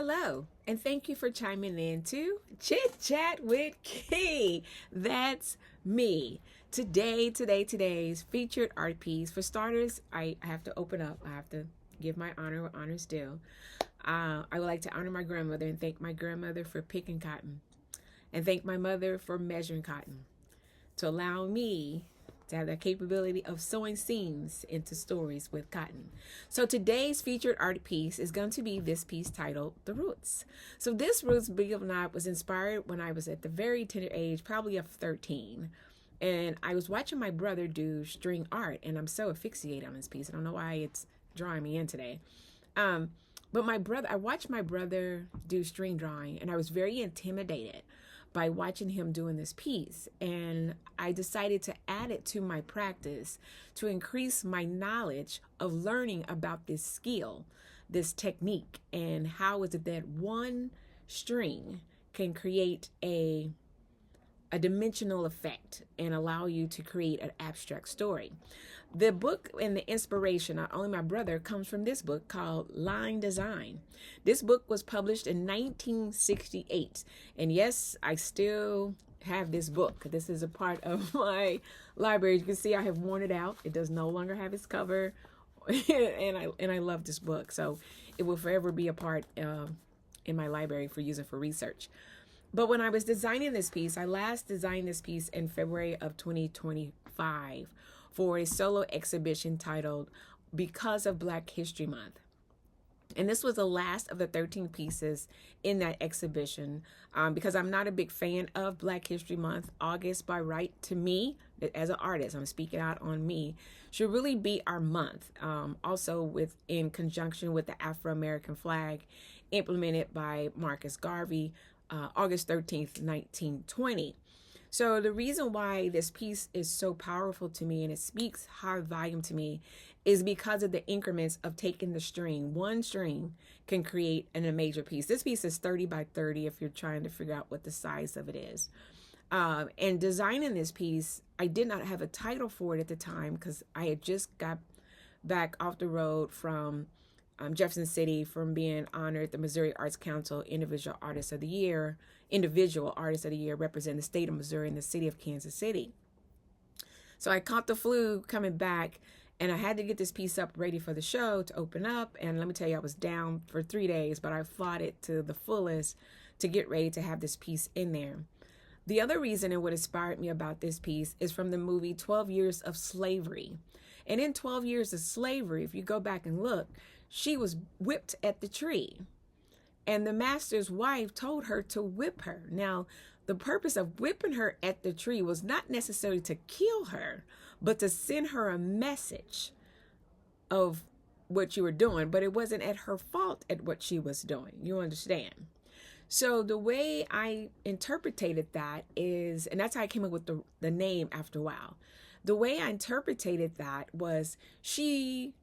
Hello, and thank you for chiming in to Chit Chat with Key. That's me. Today's featured art piece. For starters, I have to open up. I have to give my honor where honor's due. I would like to honor my grandmother and thank my grandmother for picking cotton, and thank my mother for measuring cotton to allow me to have the capability of sewing seams into stories with cotton. So today's featured art piece is going to be this piece titled The Roots. So this Roots, believe it or not, was inspired when I was at the very tender age, probably of 13. And I was watching my brother do string art, and I'm so asphyxiated on this piece. I don't know why it's drawing me in today. But I watched my brother do string drawing, and I was very intimidated by watching him doing this piece. And I decided to add it to my practice to increase my knowledge of learning about this skill, this technique, and how is it that one string can create a dimensional effect and allow you to create an abstract story. The book and the inspiration, not only my brother, comes from this book called Line Design. This book was published in 1968. And yes, I still have this book. This is a part of my library. You can see I have worn it out. It does no longer have its cover. and I love this book. So it will forever be a part in my library for using for research. But when I was designing this piece, I last designed this piece in February of 2025 for a solo exhibition titled Because of Black History Month. And this was the last of the 13 pieces in that exhibition because I'm not a big fan of Black History Month. August, by right, to me, as an artist, I'm speaking out on me, should really be our month. Also in conjunction with the Afro-American flag implemented by Marcus Garvey, August 13th, 1920. So the reason why this piece is so powerful to me and it speaks high volume to me is because of the increments of taking the string. One string can create a major piece. This piece is 30 by 30 if you're trying to figure out what the size of it is. And designing this piece, I did not have a title for it at the time because I had just got back off the road from Jefferson City from being honored the Missouri Arts Council Individual Artist of the Year, representing the state of Missouri and the city of Kansas City. So I caught the flu coming back, and I had to get this piece up ready for the show to open up. And let me tell you, I was down for 3 days, but I fought it to the fullest to get ready to have this piece in there. The other reason and what inspired me about this piece is from the movie 12 Years of Slavery. And in 12 Years of Slavery, if you go back and look, she was whipped at the tree. And the master's wife told her to whip her. Now, the purpose of whipping her at the tree was not necessarily to kill her, but to send her a message of what you were doing. But it wasn't at her fault at what she was doing. You understand? So the way I interpreted that is, and that's how I came up with the name after a while. The way I interpreted that was she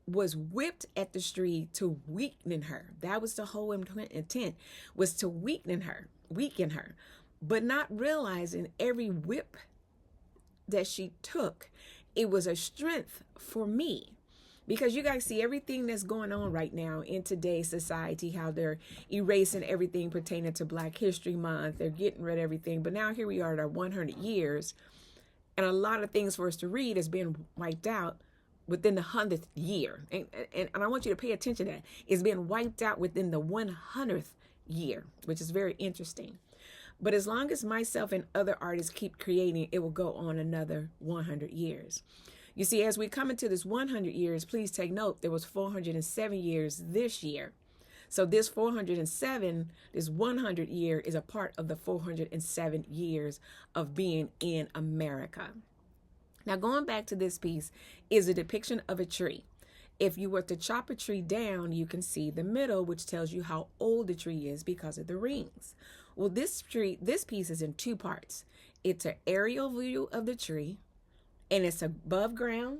was whipped at the street to weaken her. That was the whole intent, was to weaken her, but not realizing every whip that she took, it was a strength for me. Because you guys see everything that's going on right now in today's society, how they're erasing everything pertaining to Black History Month. They're getting rid of everything. But now here we are at our 100 years, and a lot of things for us to read is being wiped out within the 100th year. And I want you to pay attention to that. It's being wiped out within the 100th year, which is very interesting. But as long as myself and other artists keep creating, it will go on another 100 years. You see, as we come into this 100 years, please take note, there was 407 years this year. So this 407, this 100 year is a part of the 407 years of being in America. Now, going back to this piece is a depiction of a tree. If you were to chop a tree down, you can see the middle, which tells you how old the tree is because of the rings. Well, this piece is in two parts. It's an aerial view of the tree, and it's above ground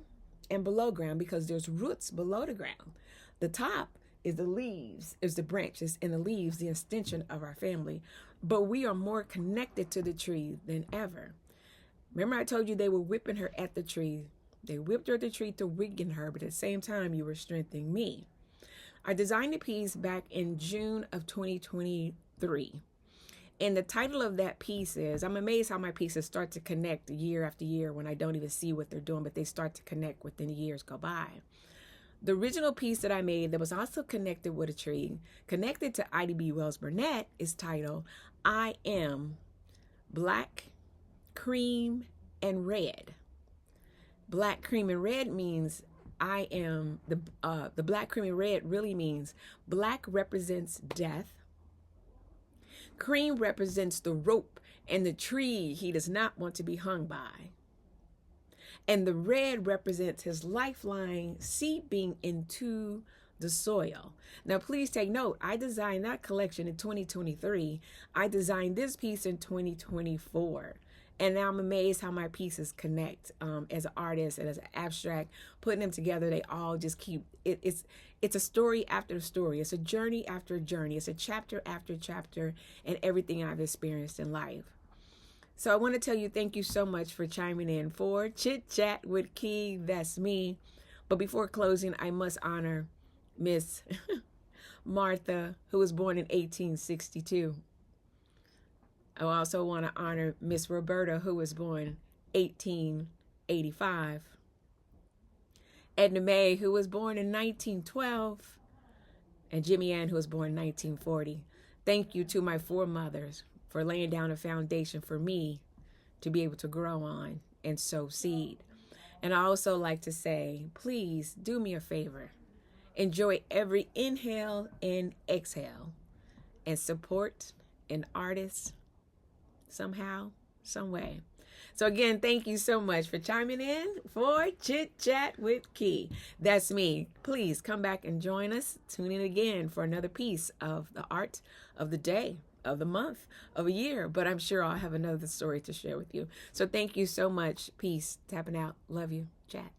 and below ground because there's roots below the ground. The top is the leaves, is the branches, and the leaves, the extension of our family. But we are more connected to the tree than ever. Remember I told you they were whipping her at the tree. They whipped her at the tree to weaken her, but at the same time, you were strengthening me. I designed the piece back in June of 2023. And the title of that piece is, I'm amazed how my pieces start to connect year after year when I don't even see what they're doing, but they start to connect within the years go by. The original piece that I made that was also connected with a tree, connected to IDB Wells Burnett, is titled, I Am Black, Cream, and Red. Black, cream, and red means I am, the black, cream, and red really means black represents death. Cream represents the rope and the tree he does not want to be hung by. And the red represents his lifeline seeping into the soil. Now, please take note, I designed that collection in 2023. I designed this piece in 2024. And now I'm amazed how my pieces connect as an artist and as an abstract. Putting them together, they all just keep, it's a story after a story. It's a journey after a journey. It's a chapter after chapter and everything I've experienced in life. So I want to tell you thank you so much for chiming in for Chit Chat with Key. That's me. But before closing, I must honor Miss Martha, who was born in 1862. I also want to honor Miss Roberta, who was born 1885. Edna Mae, who was born in 1912. And Jimmy Ann, who was born in 1940. Thank you to my foremothers for laying down a foundation for me to be able to grow on and sow seed. And I also like to say, please do me a favor. Enjoy every inhale and exhale and support an artist somehow, some way. So again, thank you so much for chiming in for Chit Chat with Key. That's me. Please come back and join us. Tune in again for another piece of the art of the day, of the month, of a year. But I'm sure I'll have another story to share with you. So thank you so much. Peace. Tapping out. Love you. Chat.